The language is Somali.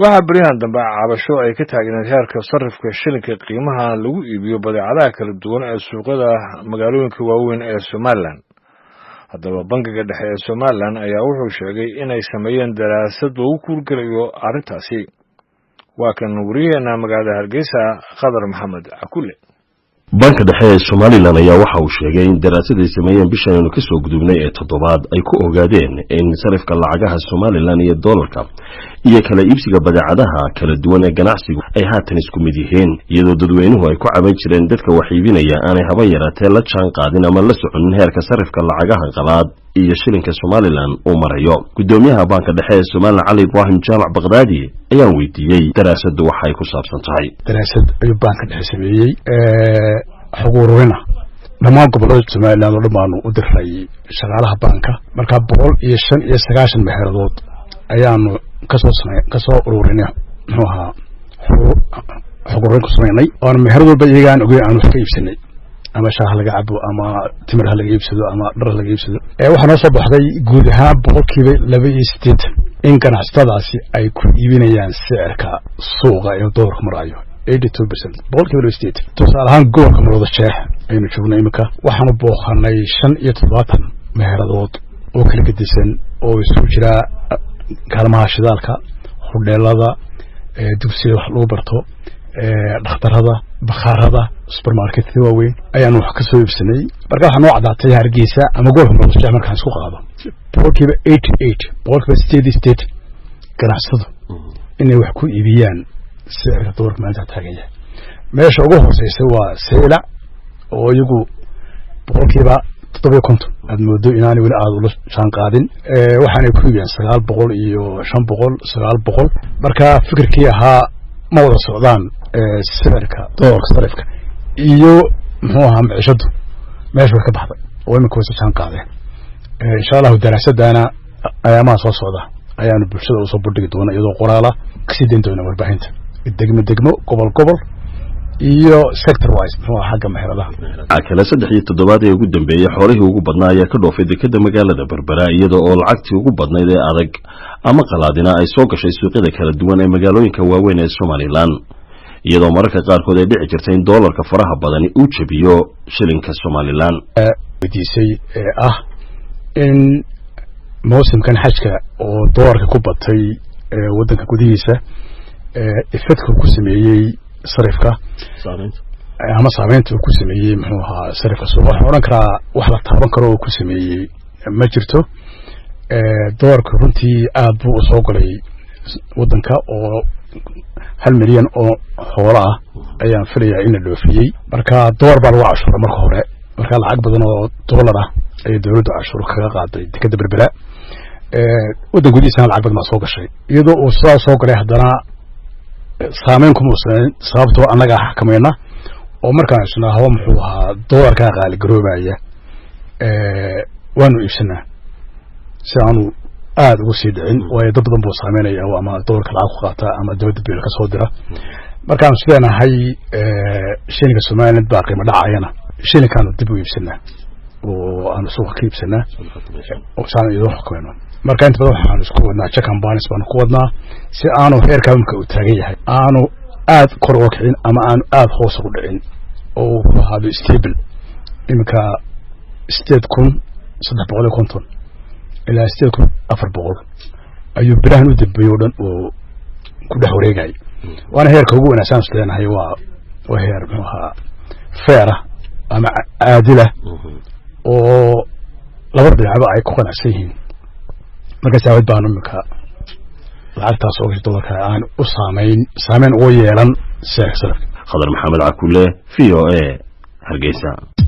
waxaa baryahan dambe cabasho ay ka taagneed heerka sarifka shilinka qiimaha lagu iibiyo badeecadaha kala duwan ee suuqyada magaalooyinka waaweyn ee Somaliland. haddaba bangiga dhexe ee Somaliland ayaa wuxuu sheegay inay sameeyeen daraasad lagu kurgalayo arrintaasi. waa kan wariyeena magaalada Hargeysa Khadar Maxamed Akule. banka dhexe ee Somaliland ayaa waxa uu sheegay in daraasad ay sameeyeen bishan ka soo gudubnay ee toddobaad ay ku ogaadeen in sarifka lacagaha Somaliland iyo dollarka iyo kala iibsiga badeecadaha kala duwan ee ganacsigu ay haatan isku mid yihiin, iyadoo dadweynuhu ay ku caban jireen dadka wax iibinaya aanay haba yaraatee la jaan qaadin ama la soconin heerka sarifka lacagaha qalaad iyo shilinka Somaliland uu marayo. gudoomiyaha banka dhexe ee Somaliland Cali Ibrahim Jaamac Baghdadi ayaa weydiiyay daraasadu waxa ay ku saabsan tahay. daraasad ayuu banka dhexe sameeyay xogurina dhammaan gobolada Somaliland oo dhammaan u diray shaqaalaha banka marka 195 meheeradood ayaanu kasoo ururinay xogurina ku sameynay oo meherad walba iyagaan ogeey aan wax ka iibsanay ama shaah laga cabo ama timir laga iibsado ama dhar laga iibsado waxa noo soo baxday guud ahaan 2.8 in ganacsatadaasi ay ku iibinayaan sicirka suuqa ee dollarka marayo 82%. 2.8 tusaale ahaan gobolka Maroodijeex aynu joognay imika waxaanu booqanay 75 meeradood oo kala gedisan oo isugu jira kaalmaha shidaalka, hodheelada, dugsiyada wax lagu barto, dhakhtarada, bakhaarada, supermarketka waaweyn ayaanu wax ka soo iibsanay. marka waxa noo cadaatay Hargeysa ama gobolka Maroodijeex markaan isku qaado 88 ganacsatadu inay wax ku iibiyaan sicirka dollarka maanta taagan yahay. meesha ugu hooseysa waa Seylac oo iyagu 750 aad moodo inaanay weli aad ula jaan qaadin, waxaanay ku iibiyaan 900 iyo 500 marka fikirkii ahaa ma wada socdaan sicirka dollarka sarifka iyo muxuu ahaa maciishadu meesha way ka baxday oo imika way jaan qaadeen. insha Allah daraasadana ayaamaha soo socda ayaanu bulshada u soo bandhigi doonaa iyadoo qoraala ka sii deyn doona warbaahinta degmo gobol iyo sector wise xagga meheradaha. kala 3 toddobaad ee ugu dambeeyay xoolihii ugu badnaa ayaa ka dhoofay dekedda magaalada Berbera, iyadoo oo lacagtii ugu badnayd ee adag ama qalaadina ay soo gashay suuqyada kala duwan ee magaalooyinka waaweyn ee Somaliland, iyadoo mararka qaarkood ay dhici jirtay in dollarka faraha badani uu jabiyo shilinka Somaliland. wadiisay in mawsimkan xajka oo dollarka ku batay wadanka gudihiisa effectka ku sameeyay sarifka ama saameynta ku sameeyay muxuu ahaa sarifka suuqa. waxaan oran karaa wax la taaban karo oo ku sameeyay ma jirto. dollarka runtii aad buu u soo galay wadanka oo 1 milyan oo xoolo ah ayaan filayaa in la dhoofiyay. marka dollar baa lagu cashuuray marka hore, marka lacag badan oo dollar ah ay dawladdu cashuur kaga qaaday dekedda Berbera. wadan gudihiisa lacag badan soo gashay iyadoo uu soo galay haddana saameyn kuma uusan sababtoo annaga xakameena oo markaan isna hawo muxuu ahaa dollarka qaali garoobaya waanu iibsanaa si aanu aad ugu sii dhicin waayo dad badan buu saameynaya ama dollarka lacag ku qaata ama dawladda biil ka soo dira. markaan sideenahay shilinka Somaliland baa qiimo dhacayana shilinkaanu dib u iibsanaa oo aanu suuqa ka iibsanaa oo saan iyadoo xakameeno. marka inta badan waxaan isku wadnaa check and balance baan ku wadnaa si aanu heerka marka uu taagan yahay aanu aad kor uga kicin ama aanu aad hoos ugu dhicin oo ku ahaado stable. imika 8350 ilaa 8400 ayuu birahan u dambeeyay oo dhan oo ku dhex wareegay. waana heerka ugu wanaagsan isleeyahay waa heer muxuu ahaa fair ama caadila oo laba dhinacba ay ku qanacsan yihiin. marka saawid baan imika lacagtaas oo dollarka aan u saameyn ugu yeelan sicirka. Khadar Maxamed Akule, VOA, Hargeysa.